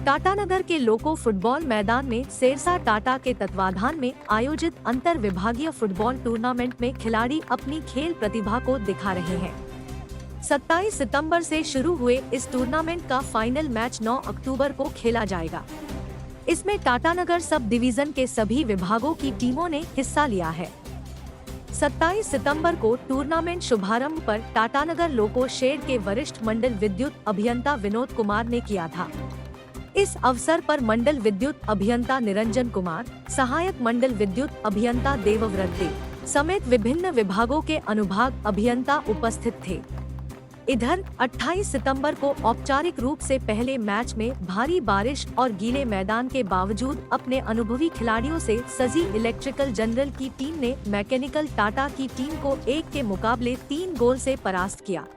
टाटानगर के लोको फुटबॉल मैदान में सेरसा टाटा के तत्वाधान में आयोजित अंतर विभागीय फुटबॉल टूर्नामेंट में खिलाड़ी अपनी खेल प्रतिभा को दिखा रहे हैं। 27 सितंबर से शुरू हुए इस टूर्नामेंट का फाइनल मैच 9 अक्टूबर को खेला जाएगा। इसमें टाटानगर सब डिवीजन के सभी विभागों की टीमों ने हिस्सा लिया है। 27 सितंबर को टूर्नामेंट शुभारंभ पर टाटानगर लोको शेड के वरिष्ठ मंडल विद्युत अभियंता विनोद कुमार ने किया था। इस अवसर पर मंडल विद्युत अभियंता निरंजन कुमार, सहायक मंडल विद्युत अभियंता देवव्रत दे समेत विभिन्न विभागों के अनुभाग अभियंता उपस्थित थे। इधर 28 सितंबर को औपचारिक रूप से पहले मैच में भारी बारिश और गीले मैदान के बावजूद अपने अनुभवी खिलाड़ियों से सजी इलेक्ट्रिकल जनरल की टीम ने मैकेनिकल टाटा की टीम को 1 के मुकाबले 3 गोल से परास्त किया।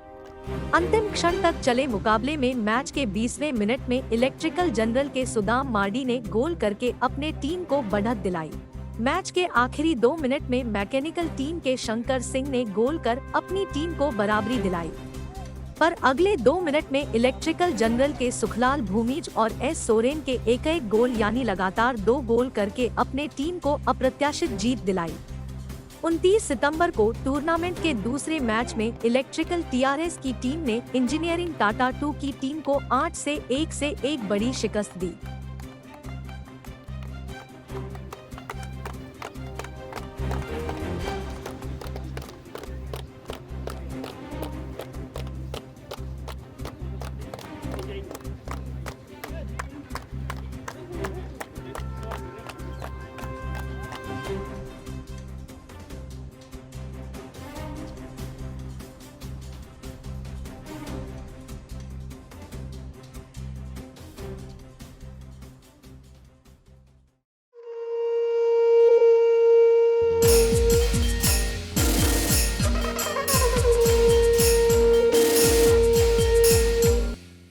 अंतिम क्षण तक चले मुकाबले में मैच के 20वें मिनट में इलेक्ट्रिकल जनरल के सुदाम मार्डी ने गोल करके अपने टीम को बढ़त दिलाई। मैच के आखिरी 2 मिनट में मैकेनिकल टीम के शंकर सिंह ने गोल कर अपनी टीम को बराबरी दिलाई, पर अगले 2 मिनट में इलेक्ट्रिकल जनरल के सुखलाल भूमिज और एस सोरेन के एक गोल यानी लगातार 2 गोल करके अपने टीम को अप्रत्याशित जीत दिलाई। 29 सितंबर को टूर्नामेंट के दूसरे मैच में इलेक्ट्रिकल टीआरएस की टीम ने इंजीनियरिंग टाटा 2 की टीम को 8 से 1 बड़ी शिकस्त दी।